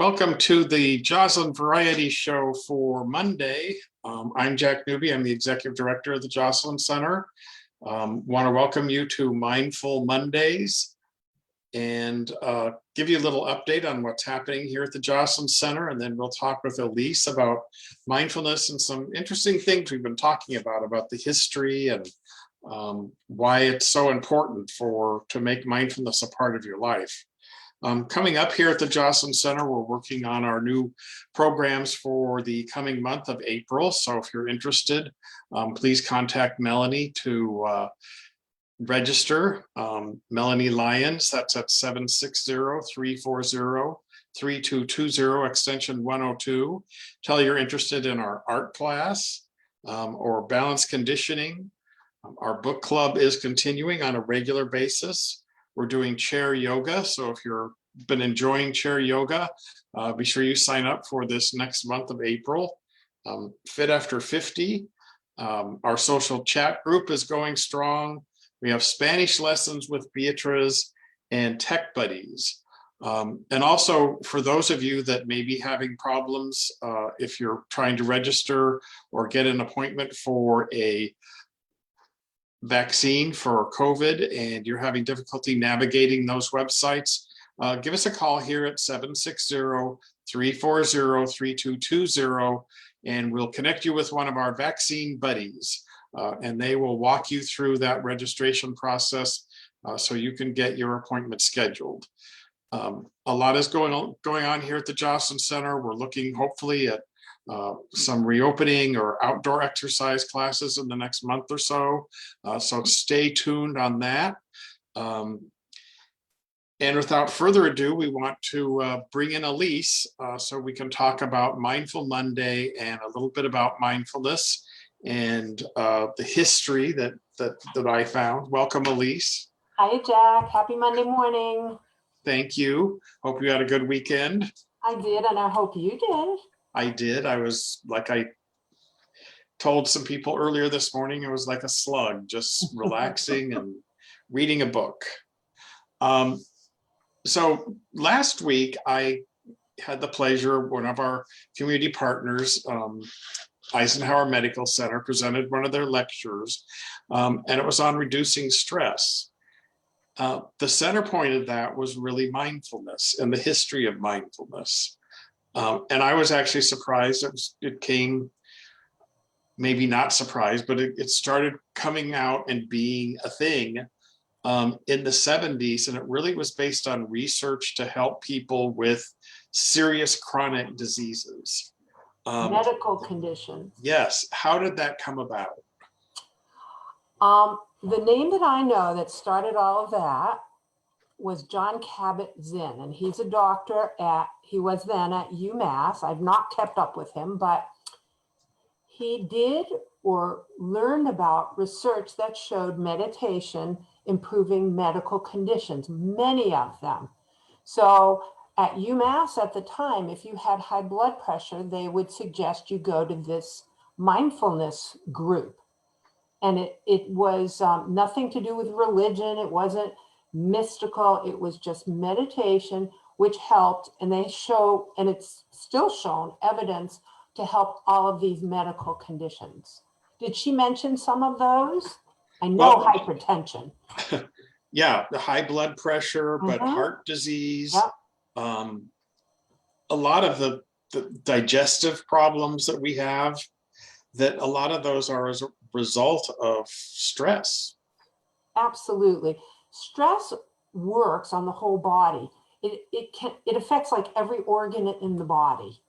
Welcome to the Joslyn Variety Show for Monday. I'm Jack Newby. I'm the Executive Director of the Joslyn Center. Want to welcome you to Mindful Mondays and give you a little update on what's happening here at the Joslyn Center. And then we'll talk with Elise about mindfulness and some interesting things we've been talking about the history and why it's so important to make mindfulness a part of your life. Coming up here at the Joslyn Center, we're working on our new programs for the coming month of April. So if you're interested, please contact Melanie to register. Melanie Lyons, that's at 760-340-3220, extension 102. Tell her you're interested in our art class or balance conditioning. Our book club is continuing on a regular basis. We're doing chair yoga. So if you've been enjoying chair yoga, be sure you sign up for this next month of April. Fit After 50. Our social chat group is going strong. We have Spanish lessons with Beatriz and Tech Buddies. And also for those of you that may be having problems, if you're trying to register or get an appointment for a vaccine for COVID and you're having difficulty navigating those websites, give us a call here at 760-340-3220 and we'll connect you with one of our vaccine buddies and they will walk you through that registration process so you can get your appointment scheduled. A lot is going on here at the Joslyn Center. We're looking hopefully at some reopening or outdoor exercise classes in the next month or so. So stay tuned on that. And without further ado, we want to bring in Elise so we can talk about Mindful Monday and a little bit about mindfulness and the history that I found. Welcome, Elise. Hi, Jack. Happy Monday morning. Thank you. Hope you had a good weekend. I did, and I hope you did. I did. I was like I told some people earlier this morning, it was like a slug, just relaxing and reading a book. So last week, I had the pleasure, one of our community partners, Eisenhower Medical Center, presented one of their lectures, and it was on reducing stress. The center point of that was really mindfulness and the history of mindfulness. And I was actually surprised. It came, maybe not surprised, but it started coming out and being a thing in the 70s. And it really was based on research to help people with serious chronic diseases. Medical conditions. Yes. How did that come about? The name that I know that started all of that was John Kabat-Zinn, and he's a doctor he was then at UMass. I've not kept up with him, but he did or learned about research that showed meditation improving medical conditions, many of them. So at UMass at the time, if you had high blood pressure, they would suggest you go to this mindfulness group. And it was nothing to do with religion. It wasn't mystical. It was just meditation, which helped. And they show, and it's still shown, evidence to help all of these medical conditions. Did she mention some of those? I know hypertension. Yeah, the high blood pressure, but heart disease. Yep. A lot of the digestive problems that we have, that a lot of those are as a result of stress. Absolutely. Stress works on the whole body. It affects like every organ in the body,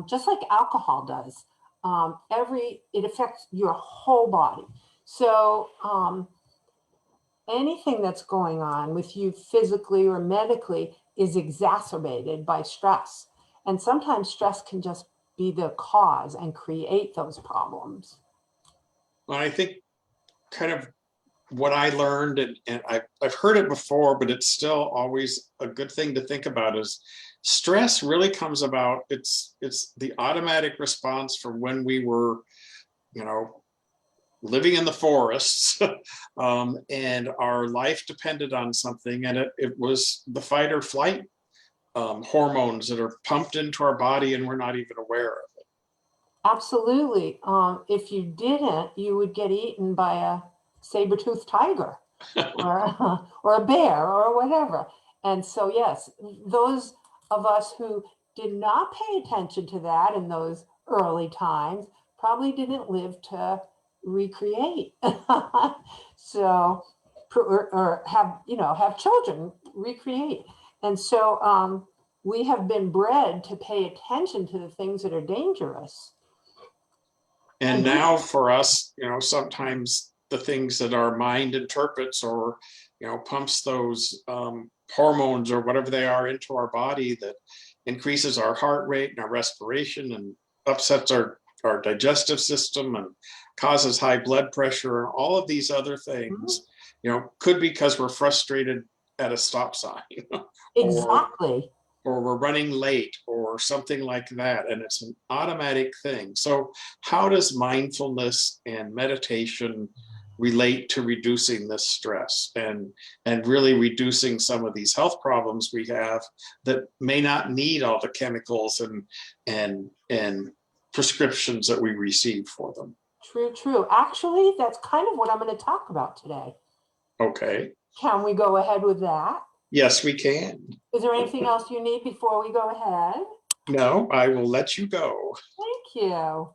just like alcohol does. It affects your whole body. So anything that's going on with you physically or medically is exacerbated by stress. And sometimes stress can just be the cause and create those problems. Well, I think kind of what I learned, and I've heard it before, but it's still always a good thing to think about, is stress really comes about. It's the automatic response from when we were, living in the forests and our life depended on something, and it was the fight or flight hormones that are pumped into our body and we're not even aware of it. Absolutely. If you didn't, you would get eaten by a saber-toothed tiger or, or a bear or whatever. And so, yes, those of us who did not pay attention to that in those early times probably didn't live to recreate. So, or have, have children recreate. And so we have been bred to pay attention to the things that are dangerous. And now for us, sometimes the things that our mind interprets or, pumps those hormones or whatever they are into our body that increases our heart rate and our respiration and upsets our digestive system and causes high blood pressure and all of these other things, could be because we're frustrated at a stop sign. Exactly. Or we're running late or something like that. And it's an automatic thing. So how does mindfulness and meditation relate to reducing this stress and really reducing some of these health problems we have that may not need all the chemicals and prescriptions that we receive for them? True. Actually, that's kind of what I'm going to talk about today. Okay. Can we go ahead with that? Yes, we can. Is there anything else you need before we go ahead? No, I will let you go. Thank you. All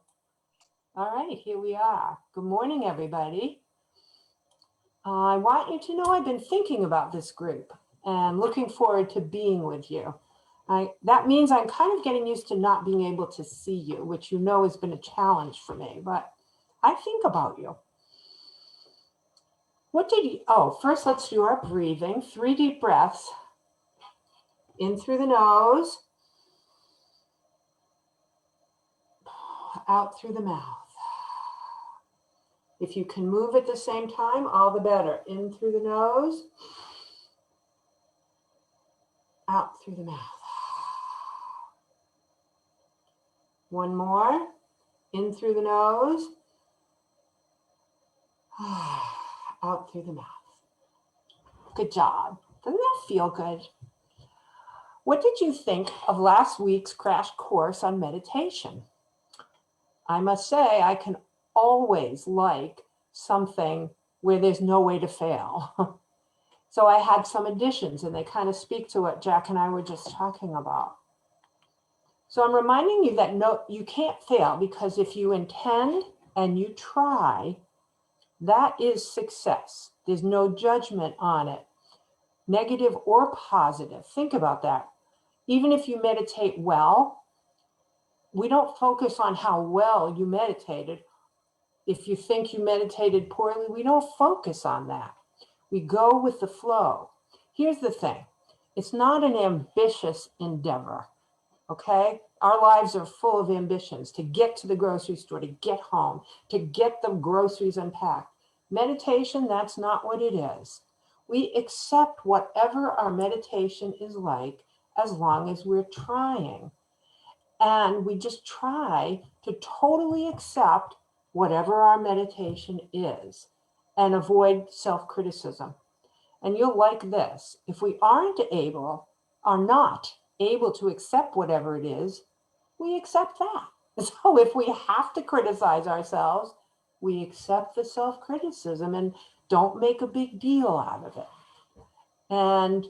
right, here we are. Good morning, everybody. I want you to know I've been thinking about this group and looking forward to being with you. That means I'm kind of getting used to not being able to see you, which has been a challenge for me, but I think about you. First let's do our breathing. 3 deep breaths. In through the nose, out through the mouth. If you can move at the same time, all the better. In through the nose, out through the mouth. One more. In through the nose, out through the mouth. Good job. Doesn't that feel good? What did you think of last week's crash course on meditation? I must say, I can always like something where there's no way to fail. So I had some additions and they kind of speak to what Jack and I were just talking about. So I'm reminding you that no, you can't fail, because if you intend and you try, that is success. There's no judgment on it, negative or positive. Think about that. Even if you meditate well, we don't focus on how well you meditated. If you think you meditated poorly, we don't focus on that. We go with the flow. Here's the thing. It's not an ambitious endeavor, okay? Our lives are full of ambitions to get to the grocery store, to get home, to get the groceries unpacked. Meditation, that's not what it is. We accept whatever our meditation is like as long as we're trying. And we just try to totally accept whatever our meditation is and avoid self-criticism. And you'll like this. If we are not able to accept whatever it is, we accept that. So if we have to criticize ourselves, we accept the self-criticism and don't make a big deal out of it. And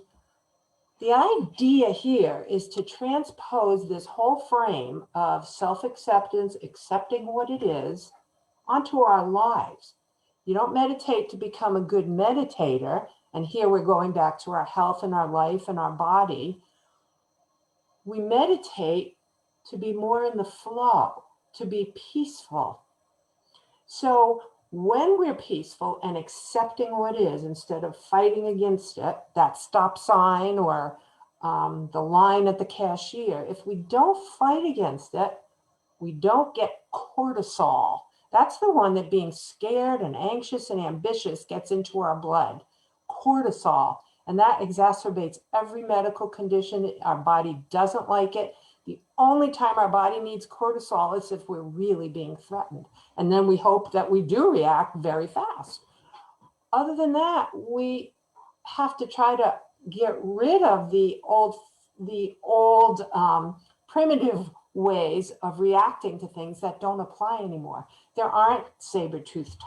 the idea here is to transpose this whole frame of self-acceptance, accepting what it is, onto our lives. You don't meditate to become a good meditator. And here we're going back to our health and our life and our body. We meditate to be more in the flow, to be peaceful. So when we're peaceful and accepting what is instead of fighting against it, that stop sign or the line at the cashier, if we don't fight against it, we don't get cortisol. That's the one that being scared and anxious and ambitious gets into our blood. Cortisol. And that exacerbates every medical condition. Our body doesn't like it. The only time our body needs cortisol is if we're really being threatened. And then we hope that we do react very fast. Other than that, we have to try to get rid of the old the old primitive ways of reacting to things that don't apply anymore. There aren't saber-toothed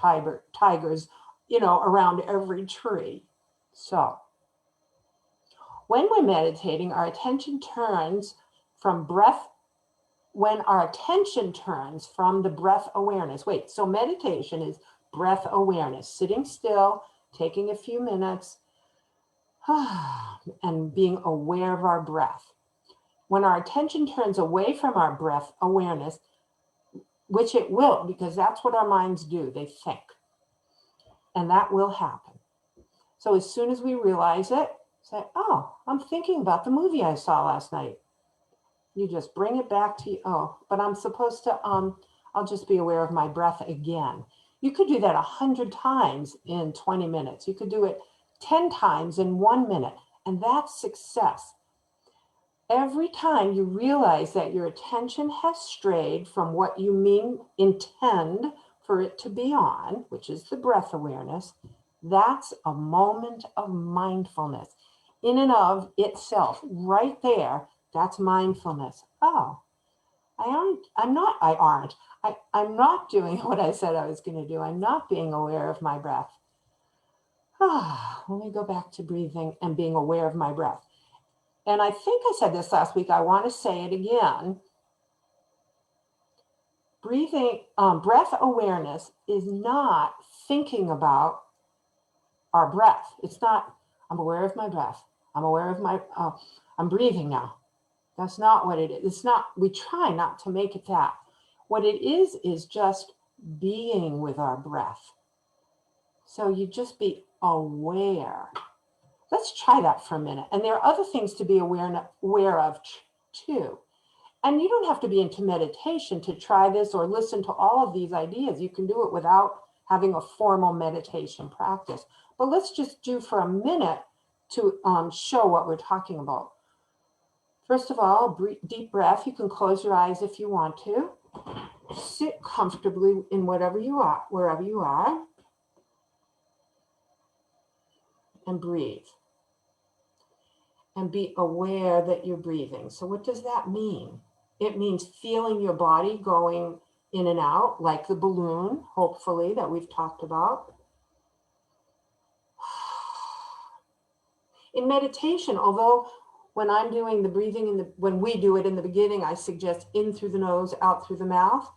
tigers, around every tree. So when we're meditating, our attention turns from breath, when our attention turns from the breath awareness. Wait, so meditation is breath awareness, sitting still, taking a few minutes, and being aware of our breath. When our attention turns away from our breath awareness, which it will, because that's what our minds do, they think. And that will happen. So as soon as we realize it, say, oh, I'm thinking about the movie I saw last night. You just bring it back to you. Oh, but I'm supposed to, I'll just be aware of my breath again. You could do that 100 times in 20 minutes. You could do it 10 times in 1 minute, and that's success. Every time you realize that your attention has strayed from what you intend for it to be on, which is the breath awareness, that's a moment of mindfulness. In and of itself, right there, that's mindfulness. Oh, I'm not doing what I said I was going to do. I'm not being aware of my breath. Let me go back to breathing and being aware of my breath. And I think I said this last week. I want to say it again. Breathing, breath awareness is not thinking about our breath. It's not, I'm aware of my breath. I'm aware of my, I'm breathing now. That's not what it is. It's not, we try not to make it that. What it is just being with our breath. So you just be aware. Let's try that for a minute. And there are other things to be aware of too. And you don't have to be into meditation to try this or listen to all of these ideas. You can do it without having a formal meditation practice. But let's just do for a minute to show what we're talking about. First of all, deep breath. You can close your eyes if you want to. Sit comfortably in wherever you are, and breathe. And be aware that you're breathing. So what does that mean? It means feeling your body going in and out, like the balloon, hopefully, that we've talked about. In meditation, although when I'm doing the breathing, when we do it in the beginning, I suggest in through the nose, out through the mouth.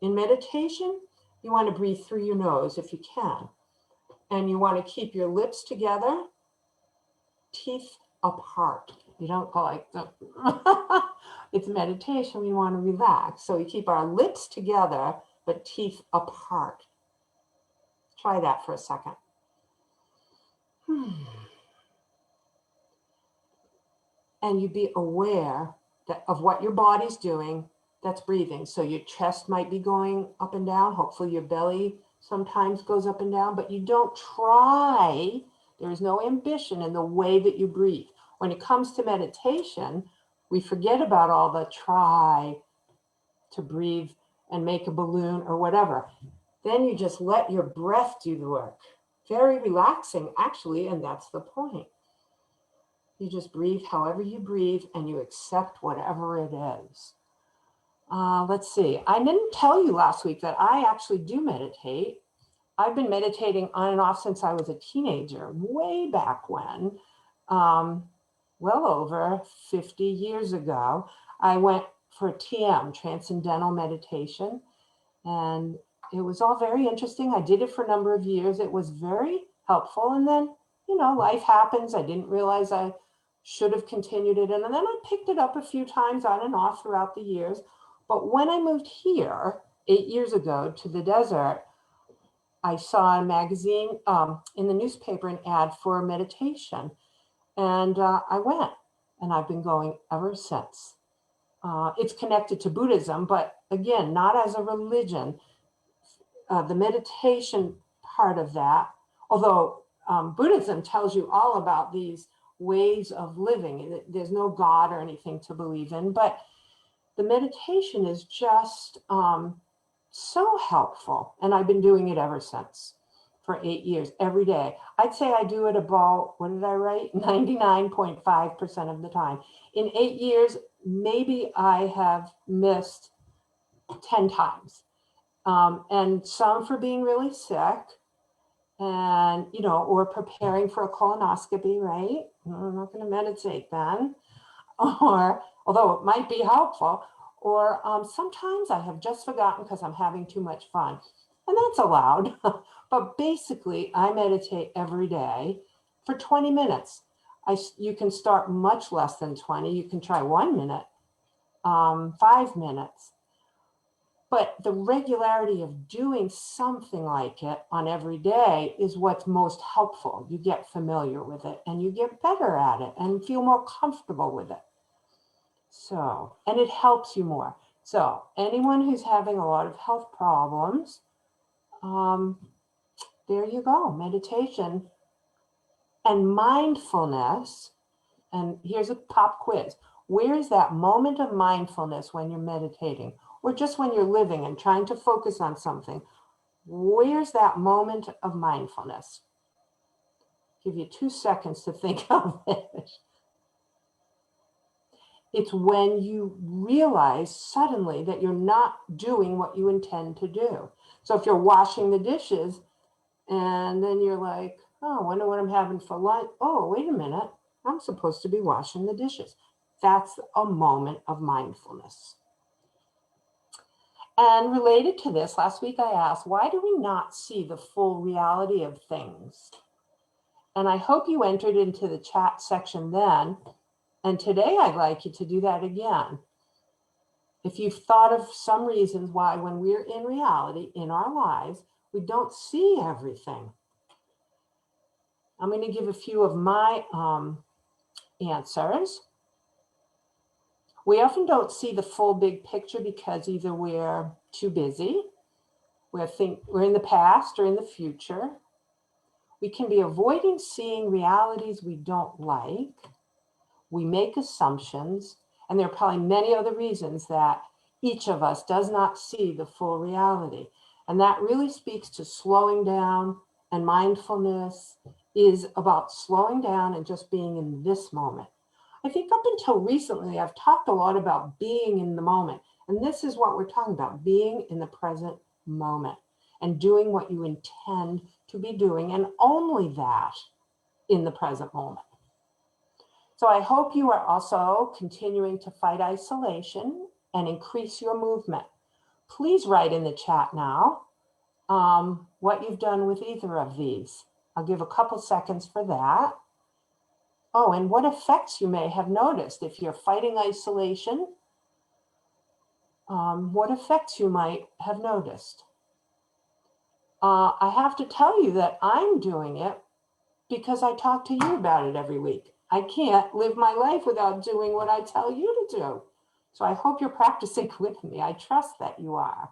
In meditation, you want to breathe through your nose if you can. And you want to keep your lips together, teeth apart. You don't go like that. It's meditation. We want to relax. So we keep our lips together, but teeth apart. Try that for a second. And you be aware of what your body's doing. That's breathing. So your chest might be going up and down. Hopefully your belly sometimes goes up and down, but you don't try. There is no ambition in the way that you breathe. When it comes to meditation, we forget about all the try to breathe and make a balloon or whatever. Then you just let your breath do the work. Very relaxing, actually, and that's the point. You just breathe however you breathe and you accept whatever it is. Let's see. I didn't tell you last week that I actually do meditate. I've been meditating on and off since I was a teenager, way back when, well over 50 years ago. I went for TM, Transcendental Meditation, and it was all very interesting. I did it for a number of years. It was very helpful. And then, life happens. I didn't realize I should have continued it. And then I picked it up a few times on and off throughout the years. But when I moved here 8 years ago to the desert, I saw a magazine in the newspaper, an ad for meditation. And I went, and I've been going ever since. It's connected to Buddhism, but again, not as a religion. The meditation part of that, although Buddhism tells you all about these ways of living. There's no God or anything to believe in, but the meditation is just so helpful, and I've been doing it ever since. for 8 years, every day. I'd say I do it about, what did I write? 99.5% of the time. In 8 years, maybe I have missed 10 times. And some for being really sick and, you know, or preparing for a colonoscopy, right? I'm not going to meditate then. Or, although it might be helpful, or sometimes I have just forgotten because I'm having too much fun. And that's allowed. But basically, I meditate every day for 20 minutes. You can start much less than 20. You can try 1 minute, 5 minutes. But the regularity of doing something like it on every day is what's most helpful. You get familiar with it and you get better at it and feel more comfortable with it. So, and it helps you more. So anyone who's having a lot of health problems, there you go, meditation and mindfulness. And here's a pop quiz. Where is that moment of mindfulness when you're meditating? Or just when you're living and trying to focus on something, where's that moment of mindfulness? Give you 2 seconds to think of it. It's when you realize suddenly that you're not doing what you intend to do. So if you're washing the dishes and then you're like, oh, I wonder what I'm having for lunch. Oh, wait a minute, I'm supposed to be washing the dishes. That's a moment of mindfulness. And related to this, last week I asked, why do we not see the full reality of things? And I hope you entered into the chat section then. And today I'd like you to do that again. If you've thought of some reasons why when we're in reality, in our lives, we don't see everything. I'm going to give a few of my answers. We often don't see the full big picture because either we're too busy, we're in the past or in the future. We can be avoiding seeing realities we don't like. We make assumptions, and there are probably many other reasons that each of us does not see the full reality. And that really speaks to slowing down, and mindfulness is about slowing down and just being in this moment. I think up until recently, I've talked a lot about being in the moment. And this is what we're talking about, being in the present moment and doing what you intend to be doing, and only that in the present moment. So I hope you are also continuing to fight isolation and increase your movement. Please write in the chat now what you've done with either of these. I'll give a couple seconds for that. Oh, and what effects you may have noticed if you're fighting isolation, what effects you might have noticed. I have to tell you that I'm doing it because I talk to you about it every week. I can't live my life without doing what I tell you to do. So I hope you're practicing with me. I trust that you are.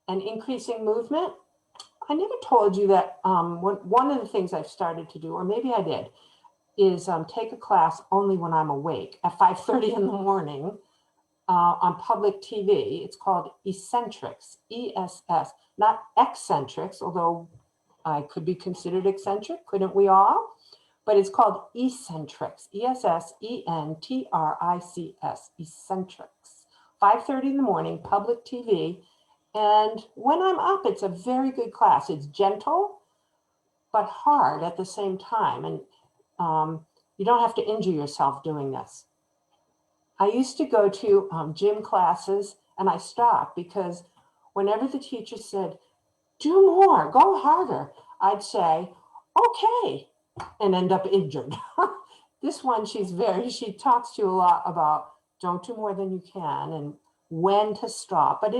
And increasing movement, I never told you that one of the things I've started to do, or maybe I did, is take a class only when I'm awake at 5:30 in the morning on public TV. It's called Eccentrics, ESS, not eccentrics, although I could be considered eccentric, couldn't we all? But it's called Eccentrics, ESSENTRICS, Eccentrics. 5:30 in the morning, public TV. And when I'm up, it's a very good class. It's gentle, but hard at the same time. And you don't have to injure yourself doing this. I used to go to gym classes and I stopped because whenever the teacher said, do more, go harder, I'd say, okay, and end up injured. This one, she talks to you a lot about don't do more than you can and when to stop. But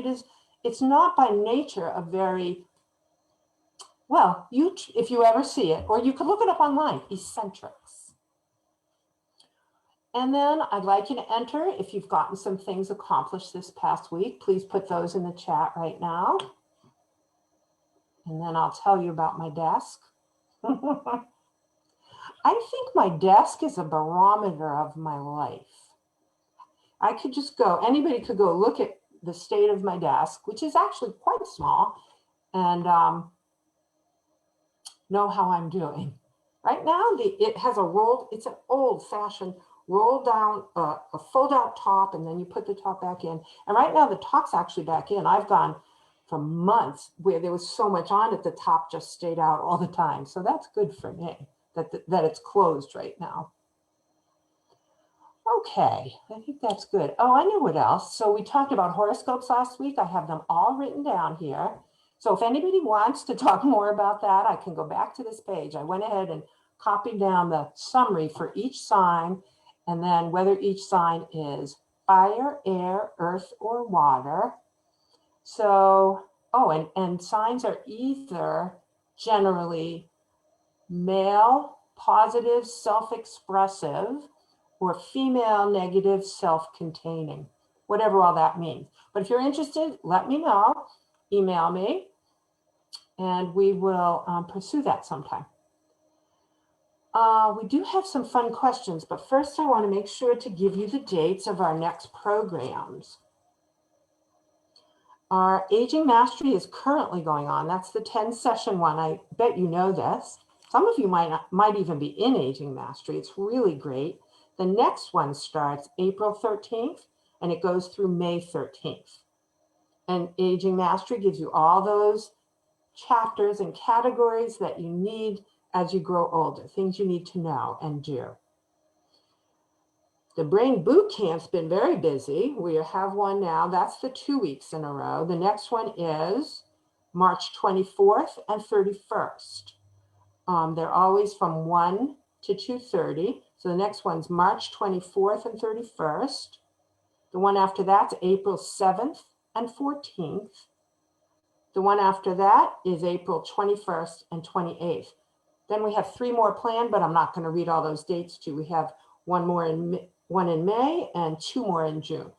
it's not by nature a very, well, if you ever see it, or you could look it up online, eccentrics. And then I'd like you to enter, if you've gotten some things accomplished this past week, please put those in the chat right now. And then I'll tell you about my desk. I think my desk is a barometer of my life. I could just go, anybody could go look at the state of my desk, which is actually quite small, and know how I'm doing. Right now, it has it's an old fashioned roll down, a fold out top, and then you put the top back in. And right now the top's actually back in. I've gone for months where there was so much on it, the top just stayed out all the time. So that's good for me that it's closed right now. Okay, I think that's good. Oh, I know what else. So we talked about horoscopes last week. I have them all written down here. So if anybody wants to talk more about that, I can go back to this page. I went ahead and copied down the summary for each sign, and then whether each sign is fire, air, earth, or water. So, oh, and signs are either generally male, positive, self-expressive, or female, negative, self-containing, whatever all that means. But if you're interested, let me know, email me, and we will pursue that sometime. We do have some fun questions, but first I want to make sure to give you the dates of our next programs. Our Aging Mastery is currently going on. That's the 10-session one. I bet you know this. Some of you might even be in Aging Mastery. It's really great. The next one starts April 13th, and it goes through May 13th. And Aging Mastery gives you all those chapters and categories that you need as you grow older, things you need to know and do. The Brain Boot Camp's been very busy. We have one now. That's the 2 weeks in a row. The next one is March 24th and 31st. They're always from 1 to 2:30. So the next one's March 24th and 31st. The one after that's April 7th and 14th. The one after that is April 21st and 28th. Then we have 3 more planned, but I'm not going to read all those dates to you. We have one in May and 2 more in June.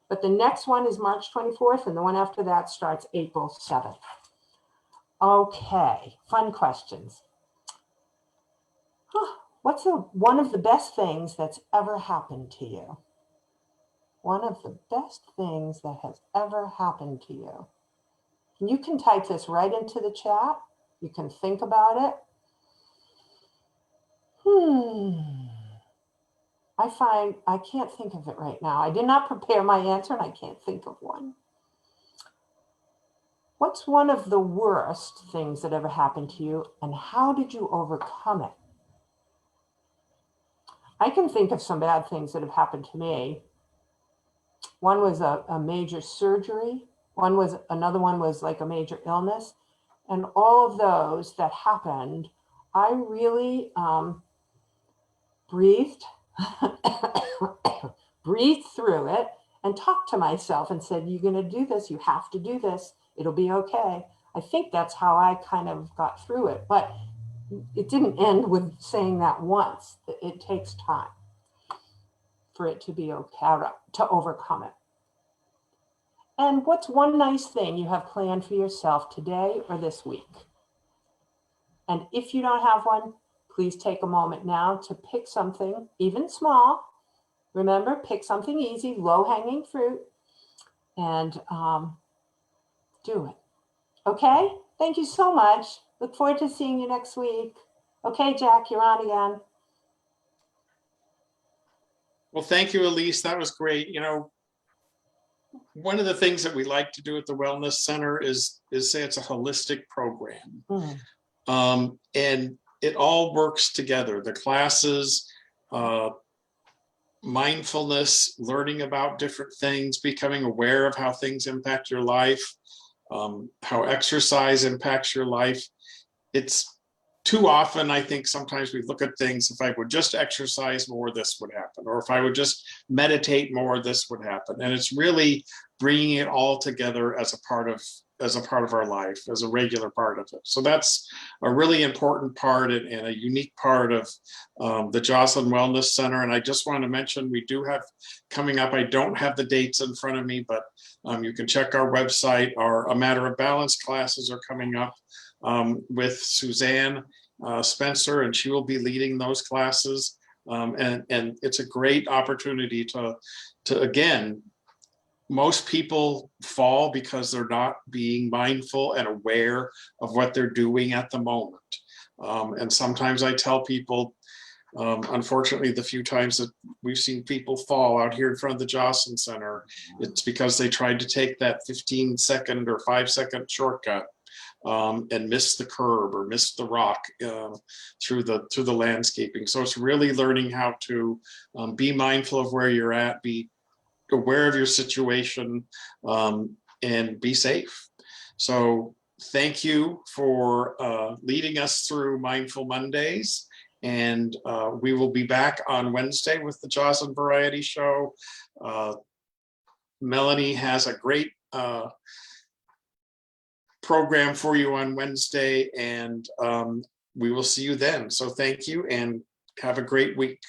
But the next one is March 24th, and the one after that starts April 7th. Okay, fun questions. What's one of the best things that's ever happened to you? One of the best things that has ever happened to you. You can type this right into the chat. You can think about it. I find I can't think of it right now. I did not prepare my answer and I can't think of one. What's one of the worst things that ever happened to you, and how did you overcome it? I can think of some bad things that have happened to me. One was a major surgery. Another one was like a major illness. And all of those that happened, I really breathed through it and talked to myself and said, you're going to do this. You have to do this. It'll be okay. I think that's how I kind of got through it. But it didn't end with saying that once. It takes time for it to be okay, to overcome it. And what's one nice thing you have planned for yourself today or this week? And if you don't have one, please take a moment now to pick something, even small. Remember, pick something easy, low-hanging fruit, and do it. Okay? Thank you so much. Look forward to seeing you next week. Okay, Jack, you're on again. Well, thank you, Elise. That was great. You know, one of the things that we like to do at the Wellness Center is say it's a holistic program. And it all works together. The classes, mindfulness, learning about different things, becoming aware of how things impact your life, how exercise impacts your life. It's too often, I think sometimes we look at things, if I would just exercise more, this would happen. Or if I would just meditate more, this would happen. And it's really bringing it all together as a part of our life, as a regular part of it. So that's a really important part and a unique part of the Joslyn Wellness Center. And I just want to mention, we do have coming up, I don't have the dates in front of me, but you can check our website. Our A Matter of Balance classes are coming up with Suzanne Spencer, and she will be leading those classes. And it's a great opportunity to again, most people fall because they're not being mindful and aware of what they're doing at the moment. And sometimes I tell people, unfortunately, the few times that we've seen people fall out here in front of the Joslyn Center, it's because they tried to take that 15-second or 5-second shortcut and miss the curb or miss the rock through the landscaping. So it's really learning how to be mindful of where you're at, be aware of your situation, and be safe. So thank you for leading us through Mindful Mondays. And we will be back on Wednesday with the Joslyn Variety Show. Melanie has a great program for you on Wednesday, and we will see you then. So thank you and have a great week.